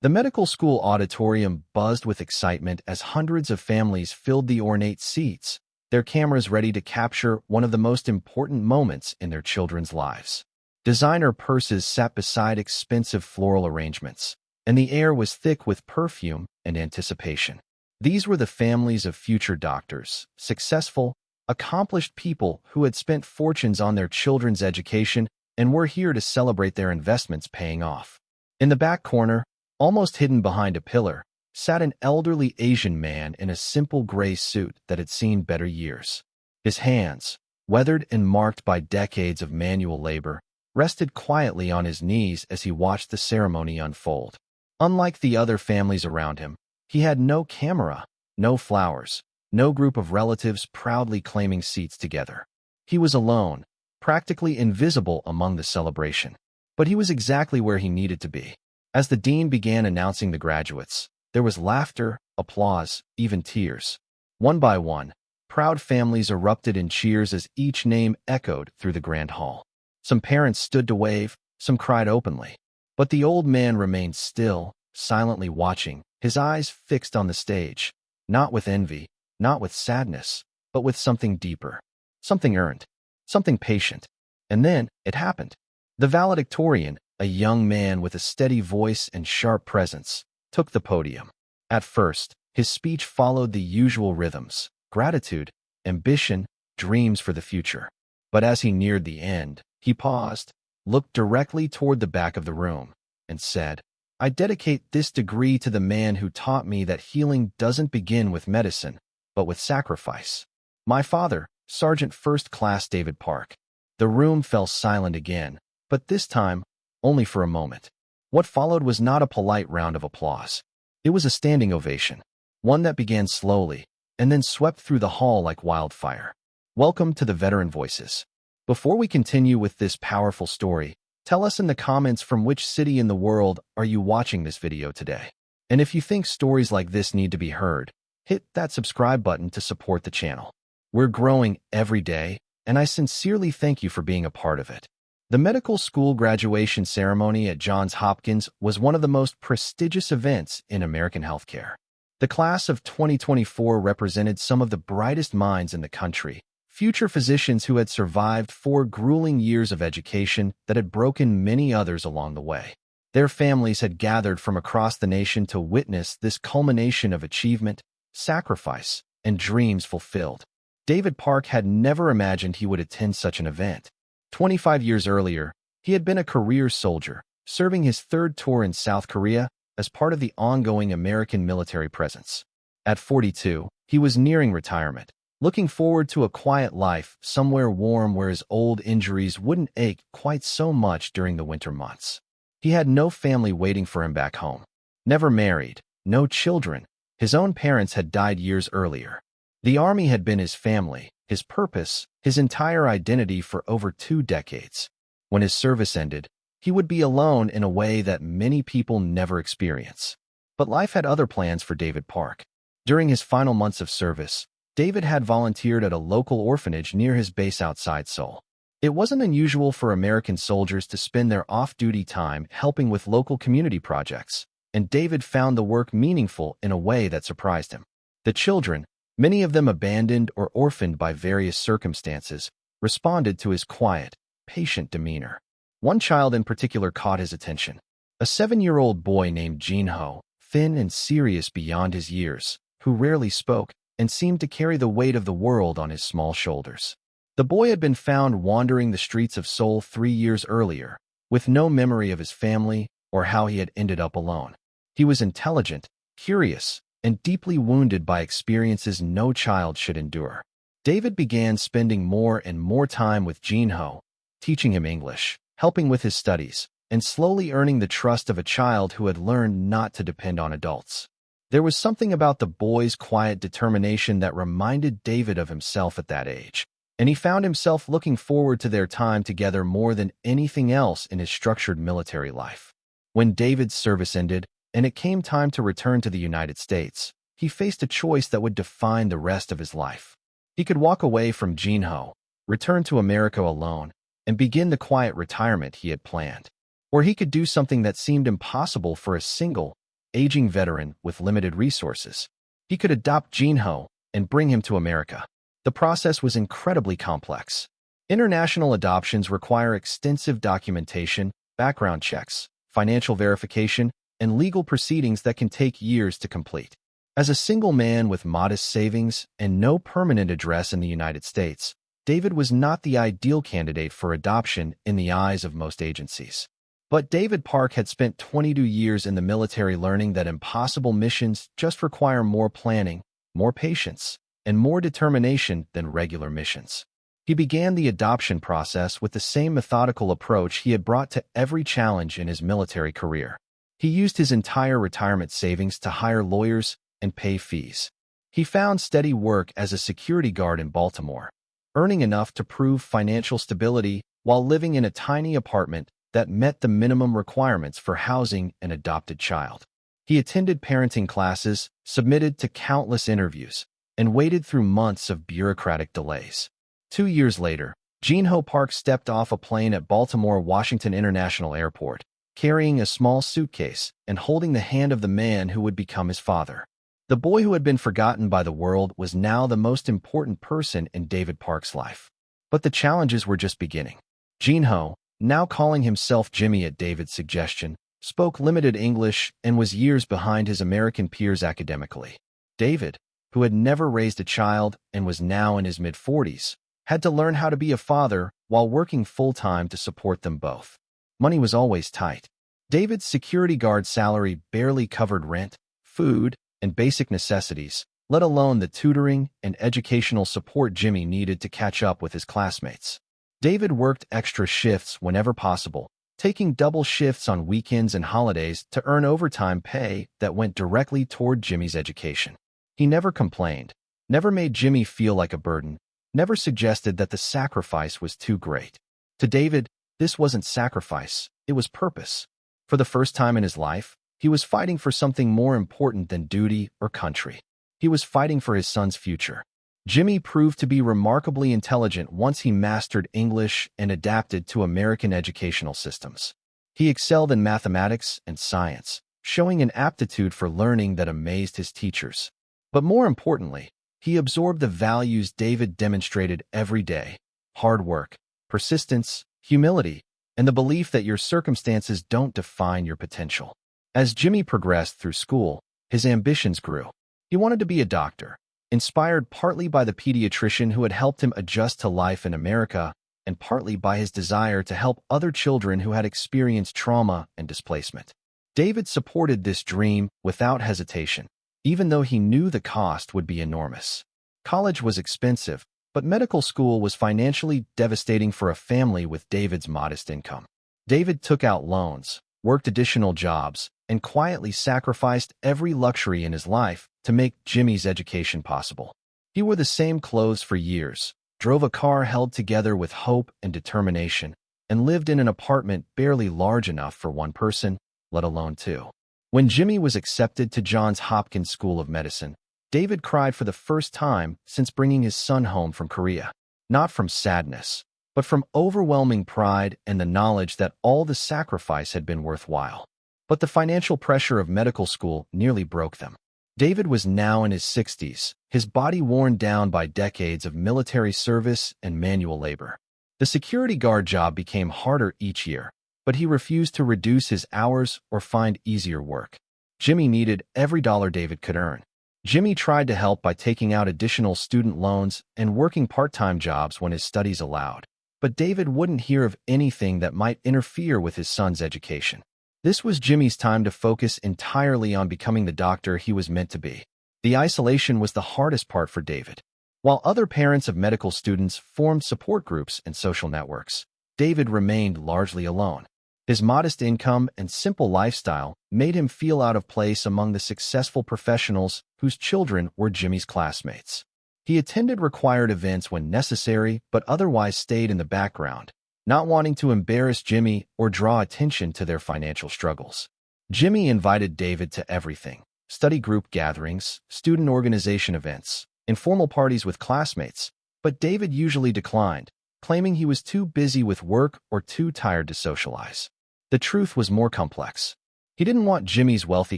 The medical school auditorium buzzed with excitement as hundreds of families filled the ornate seats, their cameras ready to capture one of the most important moments in their children's lives. Designer purses sat beside expensive floral arrangements, and the air was thick with perfume and anticipation. These were the families of future doctors, successful, accomplished people who had spent fortunes on their children's education and were here to celebrate their investments paying off. In the back corner, almost hidden behind a pillar, sat an elderly Asian man in a simple gray suit that had seen better years. His hands, weathered and marked by decades of manual labor, rested quietly on his knees as he watched the ceremony unfold. Unlike the other families around him, he had no camera, no flowers, no group of relatives proudly claiming seats together. He was alone, practically invisible among the celebration. But he was exactly where he needed to be. As the dean began announcing the graduates, there was laughter, applause, even tears. One by one, proud families erupted in cheers as each name echoed through the grand hall. Some parents stood to wave, some cried openly. But the old man remained still, silently watching, his eyes fixed on the stage, not with envy, not with sadness, but with something deeper, something earned, something patient. And then it happened. The valedictorian, a young man with a steady voice and sharp presence, took the podium. At first, his speech followed the usual rhythms: gratitude, ambition, dreams for the future. But as he neared the end, he paused, looked directly toward the back of the room, and said, "I dedicate this degree to the man who taught me that healing doesn't begin with medicine, but with sacrifice. My father, Sergeant First Class David Park." The room fell silent again, but this time, only for a moment. What followed was not a polite round of applause. It was a standing ovation, one that began slowly and then swept through the hall like wildfire. Welcome to the Veteran Voices. Before we continue with this powerful story, tell us in the comments from which city in the world are you watching this video today. And if you think stories like this need to be heard, hit that subscribe button to support the channel. We're growing every day, and I sincerely thank you for being a part of it. The medical school graduation ceremony at Johns Hopkins was one of the most prestigious events in American healthcare. The class of 2024 represented some of the brightest minds in the country, future physicians who had survived 4 grueling years of education that had broken many others along the way. Their families had gathered from across the nation to witness this culmination of achievement, sacrifice, and dreams fulfilled. David Park had never imagined he would attend such an event. 25 years earlier, he had been a career soldier, serving his 3rd tour in South Korea as part of the ongoing American military presence. At 42, he was nearing retirement, looking forward to a quiet life somewhere warm where his old injuries wouldn't ache quite so much during the winter months. He had no family waiting for him back home. Never married, no children. His own parents had died years earlier. The Army had been his family, his purpose, his entire identity for over 2 decades. When his service ended, he would be alone in a way that many people never experience. But life had other plans for David Park. During his final months of service, David had volunteered at a local orphanage near his base outside Seoul. It wasn't unusual for American soldiers to spend their off-duty time helping with local community projects, and David found the work meaningful in a way that surprised him. The children, many of them abandoned or orphaned by various circumstances, responded to his quiet, patient demeanor. One child in particular caught his attention. A 7-year-old boy named Jin-ho, thin and serious beyond his years, who rarely spoke and seemed to carry the weight of the world on his small shoulders. The boy had been found wandering the streets of Seoul 3 years earlier, with no memory of his family or how he had ended up alone. He was intelligent, curious, and deeply wounded by experiences no child should endure. David began spending more and more time with Jin-ho, teaching him English, helping with his studies, and slowly earning the trust of a child who had learned not to depend on adults. There was something about the boy's quiet determination that reminded David of himself at that age, and he found himself looking forward to their time together more than anything else in his structured military life. When David's service ended, and it came time to return to the United States, he faced a choice that would define the rest of his life. He could walk away from Jin-ho, return to America alone, and begin the quiet retirement he had planned. Or he could do something that seemed impossible for a single, aging veteran with limited resources. He could adopt Jinho and bring him to America. The process was incredibly complex. International adoptions require extensive documentation, background checks, financial verification, and legal proceedings that can take years to complete. As a single man with modest savings and no permanent address in the United States, David was not the ideal candidate for adoption in the eyes of most agencies. But David Park had spent 22 years in the military learning that impossible missions just require more planning, more patience, and more determination than regular missions. He began the adoption process with the same methodical approach he had brought to every challenge in his military career. He used his entire retirement savings to hire lawyers and pay fees. He found steady work as a security guard in Baltimore, earning enough to prove financial stability while living in a tiny apartment that met the minimum requirements for housing an adopted child. He attended parenting classes, submitted to countless interviews, and waited through months of bureaucratic delays. 2 years later, Jinho Park stepped off a plane at Baltimore Washington International Airport, carrying a small suitcase and holding the hand of the man who would become his father. The boy who had been forgotten by the world was now the most important person in David Park's life. But the challenges were just beginning. Jinho, now calling himself Jimmy at David's suggestion, spoke limited English and was years behind his American peers academically. David, who had never raised a child and was now in his mid-40s, had to learn how to be a father while working full-time to support them both. Money was always tight. David's security guard salary barely covered rent, food, and basic necessities, let alone the tutoring and educational support Jimmy needed to catch up with his classmates. David worked extra shifts whenever possible, taking double shifts on weekends and holidays to earn overtime pay that went directly toward Jimmy's education. He never complained, never made Jimmy feel like a burden, never suggested that the sacrifice was too great. To David, this wasn't sacrifice, it was purpose. For the first time in his life, he was fighting for something more important than duty or country. He was fighting for his son's future. Jimmy proved to be remarkably intelligent once he mastered English and adapted to American educational systems. He excelled in mathematics and science, showing an aptitude for learning that amazed his teachers. But more importantly, he absorbed the values David demonstrated every day: hard work, persistence, humility, and the belief that your circumstances don't define your potential. As Jimmy progressed through school, his ambitions grew. He wanted to be a doctor, inspired partly by the pediatrician who had helped him adjust to life in America and partly by his desire to help other children who had experienced trauma and displacement. David supported this dream without hesitation, even though he knew the cost would be enormous. College was expensive, but medical school was financially devastating for a family with David's modest income. David took out loans, worked additional jobs, and quietly sacrificed every luxury in his life to make Jimmy's education possible. He wore the same clothes for years, drove a car held together with hope and determination, and lived in an apartment barely large enough for one person, let alone two. When Jimmy was accepted to Johns Hopkins School of Medicine, David cried for the first time since bringing his son home from Korea. Not from sadness, but from overwhelming pride and the knowledge that all the sacrifice had been worthwhile. But the financial pressure of medical school nearly broke them. David was now in his 60s, his body worn down by decades of military service and manual labor. The security guard job became harder each year, but he refused to reduce his hours or find easier work. Jimmy needed every dollar David could earn. Jimmy tried to help by taking out additional student loans and working part-time jobs when his studies allowed. But David wouldn't hear of anything that might interfere with his son's education. This was Jimmy's time to focus entirely on becoming the doctor he was meant to be. The isolation was the hardest part for David. While other parents of medical students formed support groups and social networks, David remained largely alone. His modest income and simple lifestyle made him feel out of place among the successful professionals whose children were Jimmy's classmates. He attended required events when necessary, but otherwise stayed in the background, not wanting to embarrass Jimmy or draw attention to their financial struggles. Jimmy invited David to everything: study group gatherings, student organization events, informal parties with classmates, but David usually declined, claiming he was too busy with work or too tired to socialize. The truth was more complex. He didn't want Jimmy's wealthy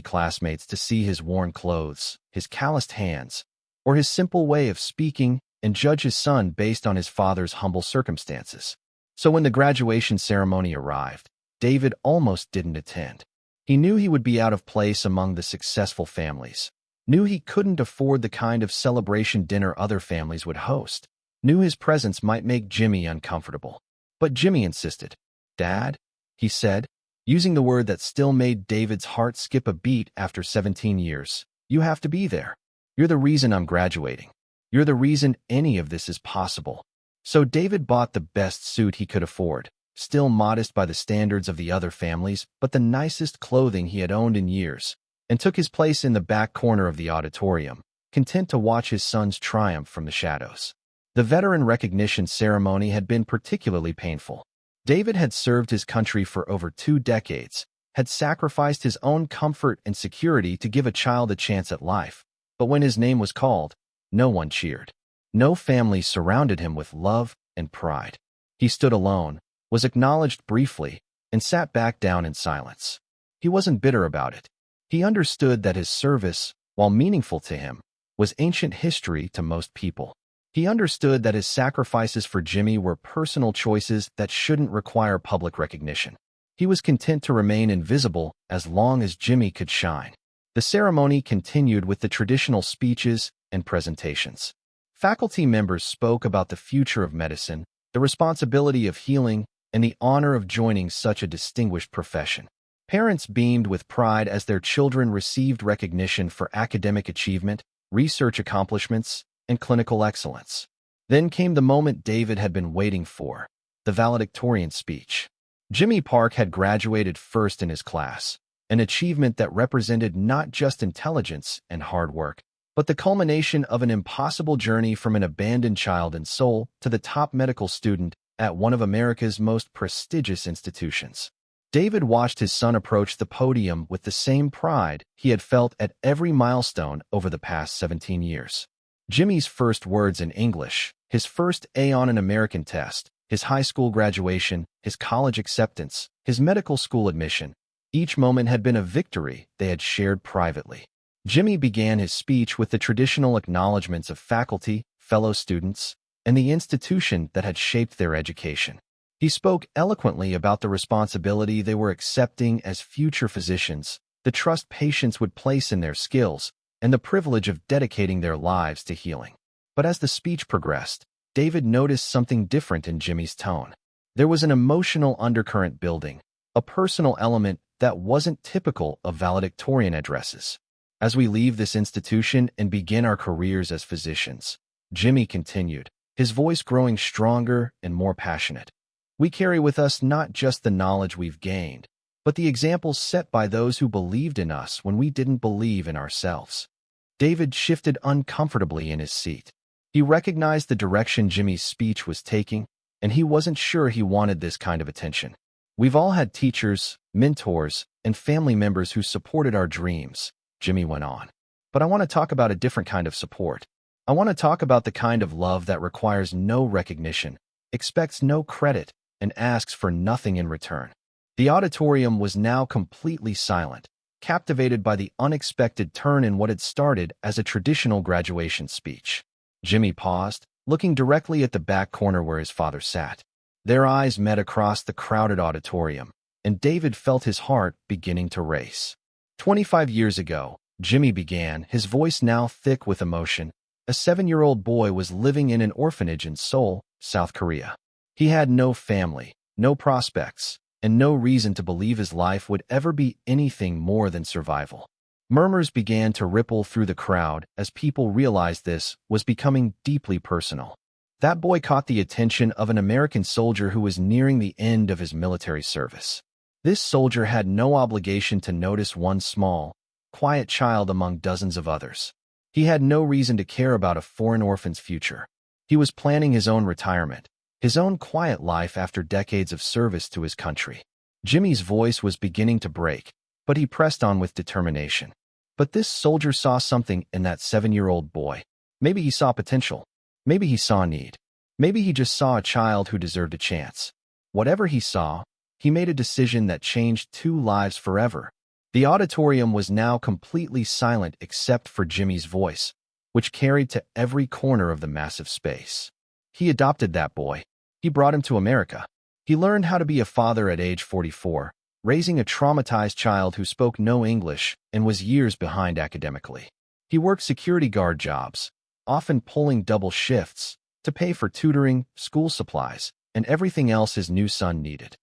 classmates to see his worn clothes, his calloused hands, or his simple way of speaking and judge his son based on his father's humble circumstances. So when the graduation ceremony arrived, David almost didn't attend. He knew he would be out of place among the successful families, knew he couldn't afford the kind of celebration dinner other families would host, knew his presence might make Jimmy uncomfortable. But Jimmy insisted. "Dad," he said, using the word that still made David's heart skip a beat after 17 years, "you have to be there. You're the reason I'm graduating. You're the reason any of this is possible." So David bought the best suit he could afford, still modest by the standards of the other families, but the nicest clothing he had owned in years, and took his place in the back corner of the auditorium, content to watch his son's triumph from the shadows. The veteran recognition ceremony had been particularly painful. David had served his country for over 2 decades, had sacrificed his own comfort and security to give a child a chance at life. But when his name was called, no one cheered. No family surrounded him with love and pride. He stood alone, was acknowledged briefly, and sat back down in silence. He wasn't bitter about it. He understood that his service, while meaningful to him, was ancient history to most people. He understood that his sacrifices for Jimmy were personal choices that shouldn't require public recognition. He was content to remain invisible as long as Jimmy could shine. The ceremony continued with the traditional speeches and presentations. Faculty members spoke about the future of medicine, the responsibility of healing, and the honor of joining such a distinguished profession. Parents beamed with pride as their children received recognition for academic achievement, research accomplishments, and clinical excellence. Then came the moment David had been waiting for, the valedictorian speech. Jimmy Park had graduated first in his class, an achievement that represented not just intelligence and hard work, but the culmination of an impossible journey from an abandoned child in Seoul to the top medical student at one of America's most prestigious institutions. David watched his son approach the podium with the same pride he had felt at every milestone over the past 17 years. Jimmy's first words in English, his first A on an American test, his high school graduation, his college acceptance, his medical school admission, each moment had been a victory they had shared privately. Jimmy began his speech with the traditional acknowledgments of faculty, fellow students, and the institution that had shaped their education. He spoke eloquently about the responsibility they were accepting as future physicians, the trust patients would place in their skills, and the privilege of dedicating their lives to healing. But as the speech progressed, David noticed something different in Jimmy's tone. There was an emotional undercurrent building, a personal element that wasn't typical of valedictorian addresses. "As we leave this institution and begin our careers as physicians," Jimmy continued, his voice growing stronger and more passionate, "we carry with us not just the knowledge we've gained, but the examples set by those who believed in us when we didn't believe in ourselves." David shifted uncomfortably in his seat. He recognized the direction Jimmy's speech was taking, and he wasn't sure he wanted this kind of attention. "We've all had teachers, mentors, and family members who supported our dreams," Jimmy went on. "But I want to talk about a different kind of support. I want to talk about the kind of love that requires no recognition, expects no credit, and asks for nothing in return." The auditorium was now completely silent, captivated by the unexpected turn in what had started as a traditional graduation speech. Jimmy paused, looking directly at the back corner where his father sat. Their eyes met across the crowded auditorium, and David felt his heart beginning to race. 25 years ago, Jimmy began, his voice now thick with emotion. A 7-year-old boy was living in an orphanage in Seoul, South Korea. He had no family, no prospects, and no reason to believe his life would ever be anything more than survival. Murmurs began to ripple through the crowd as people realized this was becoming deeply personal. That boy caught the attention of an American soldier who was nearing the end of his military service. This soldier had no obligation to notice one small, quiet child among dozens of others. He had no reason to care about a foreign orphan's future. He was planning his own retirement, his own quiet life after decades of service to his country. Jimmy's voice was beginning to break, but he pressed on with determination. But this soldier saw something in that 7-year-old boy. Maybe he saw potential. Maybe he saw need. Maybe he just saw a child who deserved a chance. Whatever he saw, he made a decision that changed 2 lives forever. The auditorium was now completely silent except for Jimmy's voice, which carried to every corner of the massive space. He adopted that boy. He brought him to America. He learned how to be a father at age 44, raising a traumatized child who spoke no English and was years behind academically. He worked security guard jobs, often pulling double shifts, to pay for tutoring, school supplies, and everything else his new son needed.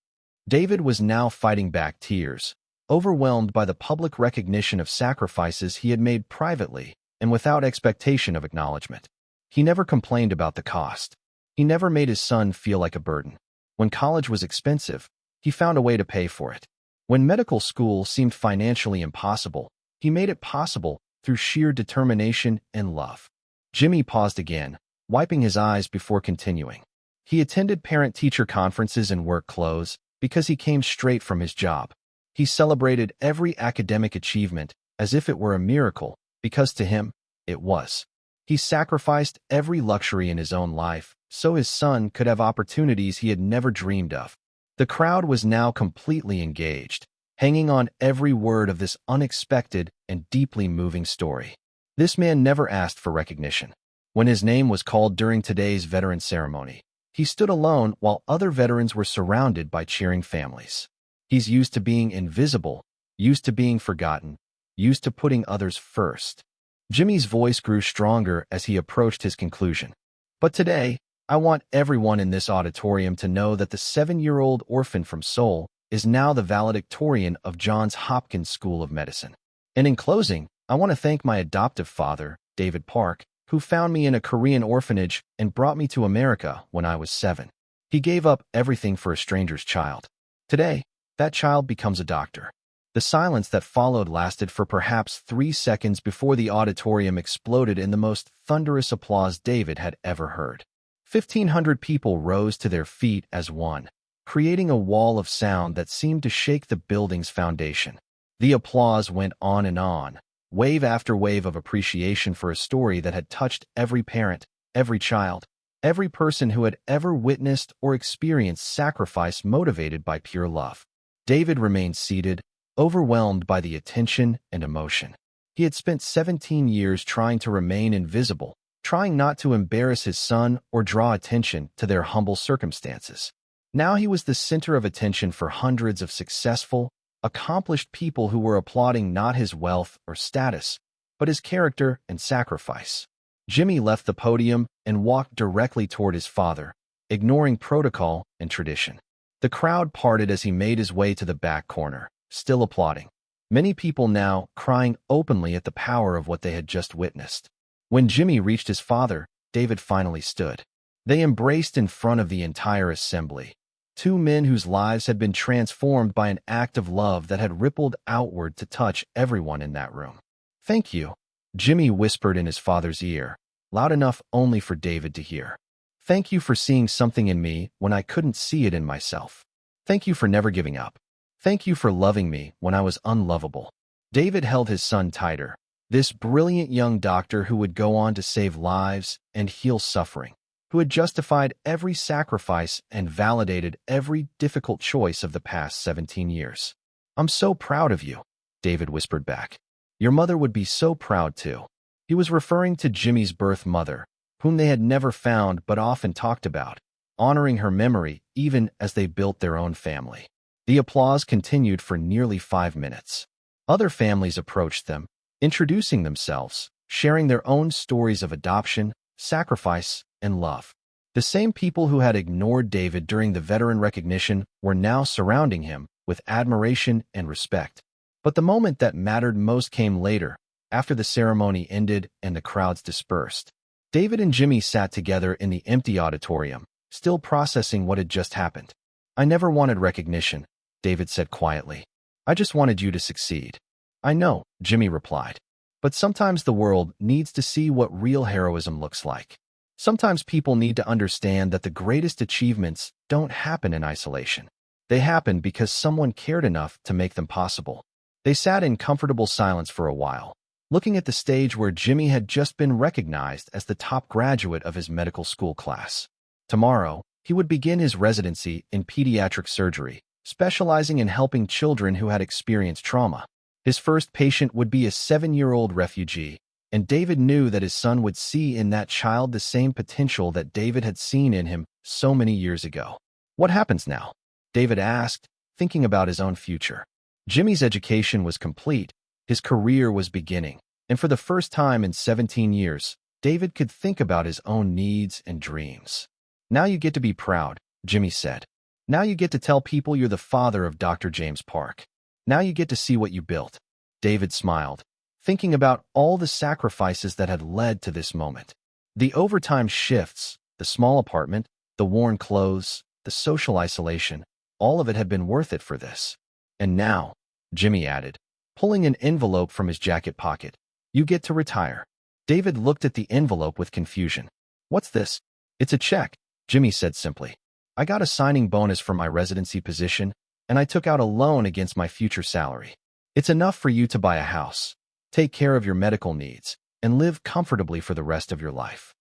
David was now fighting back tears, overwhelmed by the public recognition of sacrifices he had made privately and without expectation of acknowledgement. He never complained about the cost. He never made his son feel like a burden. When college was expensive, he found a way to pay for it. When medical school seemed financially impossible, he made it possible through sheer determination and love. Jimmy paused again, wiping his eyes before continuing. He attended parent-teacher conferences in work clothes because he came straight from his job. He celebrated every academic achievement as if it were a miracle, because to him, it was. He sacrificed every luxury in his own life so his son could have opportunities he had never dreamed of. The crowd was now completely engaged, hanging on every word of this unexpected and deeply moving story. This man never asked for recognition. When his name was called during today's veteran ceremony, he stood alone while other veterans were surrounded by cheering families. He's used to being invisible, used to being forgotten, used to putting others first. Jimmy's voice grew stronger as he approached his conclusion. But today, I want everyone in this auditorium to know that the 7-year-old orphan from Seoul is now the valedictorian of Johns Hopkins School of Medicine. And in closing, I want to thank my adoptive father, David Park, who found me in a Korean orphanage and brought me to America when I was 7. He gave up everything for a stranger's child. Today, that child becomes a doctor. The silence that followed lasted for perhaps 3 seconds before the auditorium exploded in the most thunderous applause David had ever heard. 1,500 people rose to their feet as one, creating a wall of sound that seemed to shake the building's foundation. The applause went on, wave after wave of appreciation for a story that had touched every parent, every child, every person who had ever witnessed or experienced sacrifice motivated by pure love. David remained seated, overwhelmed by the attention and emotion. He had spent 17 years trying to remain invisible, trying not to embarrass his son or draw attention to their humble circumstances. Now he was the center of attention for hundreds of successful, accomplished people who were applauding not his wealth or status, but his character and sacrifice. Jimmy left the podium and walked directly toward his father, ignoring protocol and tradition. The crowd parted as he made his way to the back corner, still applauding. Many people now crying openly at the power of what they had just witnessed. When Jimmy reached his father, David finally stood. They embraced in front of the entire assembly. Two men whose lives had been transformed by an act of love that had rippled outward to touch everyone in that room. "Thank you," Jimmy whispered in his father's ear, loud enough only for David to hear. "Thank you for seeing something in me when I couldn't see it in myself. Thank you for never giving up. Thank you for loving me when I was unlovable." David held his son tighter. This brilliant young doctor who would go on to save lives and heal suffering, who had justified every sacrifice and validated every difficult choice of the past 17 years. "I'm so proud of you," David whispered back. "Your mother would be so proud too." He was referring to Jimmy's birth mother, whom they had never found but often talked about, honoring her memory even as they built their own family. The applause continued for nearly 5 minutes. Other families approached them, introducing themselves, sharing their own stories of adoption, sacrifice, and love. The same people who had ignored David during the veteran recognition were now surrounding him with admiration and respect. But the moment that mattered most came later, after the ceremony ended and the crowds dispersed. David and Jimmy sat together in the empty auditorium, still processing what had just happened. "I never wanted recognition," David said quietly. "I just wanted you to succeed." "I know," Jimmy replied. "But sometimes the world needs to see what real heroism looks like. Sometimes people need to understand that the greatest achievements don't happen in isolation. They happen because someone cared enough to make them possible." They sat in comfortable silence for a while, looking at the stage where Jimmy had just been recognized as the top graduate of his medical school class. Tomorrow, he would begin his residency in pediatric surgery, specializing in helping children who had experienced trauma. His first patient would be a 7-year-old refugee, and David knew that his son would see in that child the same potential that David had seen in him so many years ago. What happens now? David asked, thinking about his own future. Jimmy's education was complete, his career was beginning, and for the first time in 17 years, David could think about his own needs and dreams. Now you get to be proud, Jimmy said. Now you get to tell people you're the father of Dr. James Park. Now you get to see what you built. David smiled, thinking about all the sacrifices that had led to this moment. The overtime shifts, the small apartment, the worn clothes, the social isolation, all of it had been worth it for this. And now, Jimmy added, pulling an envelope from his jacket pocket, you get to retire. David looked at the envelope with confusion. What's this? It's a check, Jimmy said simply. I got a signing bonus for my residency position, and I took out a loan against my future salary. It's enough for you to buy a house, take care of your medical needs, and live comfortably for the rest of your life.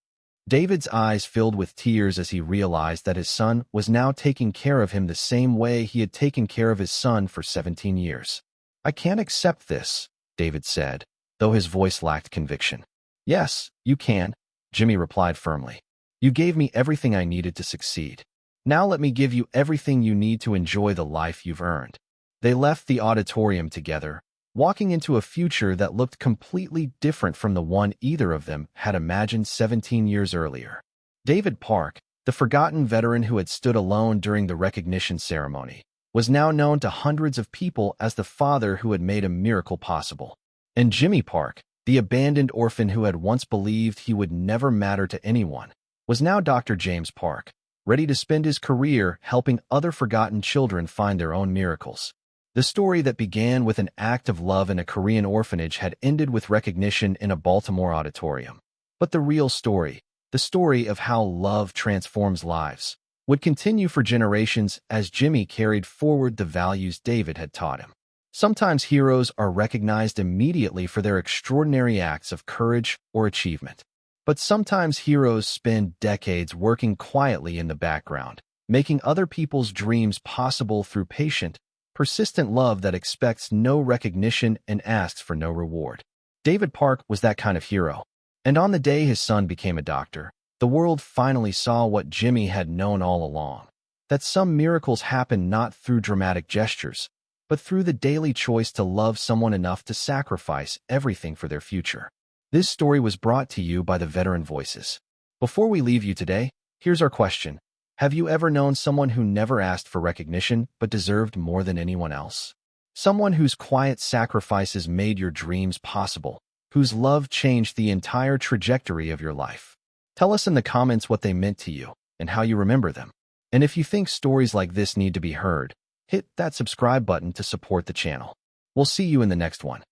David's eyes filled with tears as he realized that his son was now taking care of him the same way he had taken care of his son for 17 years. I can't accept this, David said, though his voice lacked conviction. Yes, you can, Jimmy replied firmly. You gave me everything I needed to succeed. Now let me give you everything you need to enjoy the life you've earned. They left the auditorium together, walking into a future that looked completely different from the one either of them had imagined 17 years earlier. David Park, the forgotten veteran who had stood alone during the recognition ceremony, was now known to hundreds of people as the father who had made a miracle possible. And Jimmy Park, the abandoned orphan who had once believed he would never matter to anyone, was now Dr. James Park, ready to spend his career helping other forgotten children find their own miracles. The story that began with an act of love in a Korean orphanage had ended with recognition in a Baltimore auditorium. But the real story, the story of how love transforms lives, would continue for generations as Jimmy carried forward the values David had taught him. Sometimes heroes are recognized immediately for their extraordinary acts of courage or achievement. But sometimes heroes spend decades working quietly in the background, making other people's dreams possible through patient, persistent love that expects no recognition and asks for no reward. David Park was that kind of hero. And on the day his son became a doctor, the world finally saw what Jimmy had known all along, that some miracles happen not through dramatic gestures, but through the daily choice to love someone enough to sacrifice everything for their future. This story was brought to you by the Veteran Voices. Before we leave you today, here's our question. Have you ever known someone who never asked for recognition but deserved more than anyone else? Someone whose quiet sacrifices made your dreams possible, whose love changed the entire trajectory of your life. Tell us in the comments what they meant to you and how you remember them. And if you think stories like this need to be heard, hit that subscribe button to support the channel. We'll see you in the next one.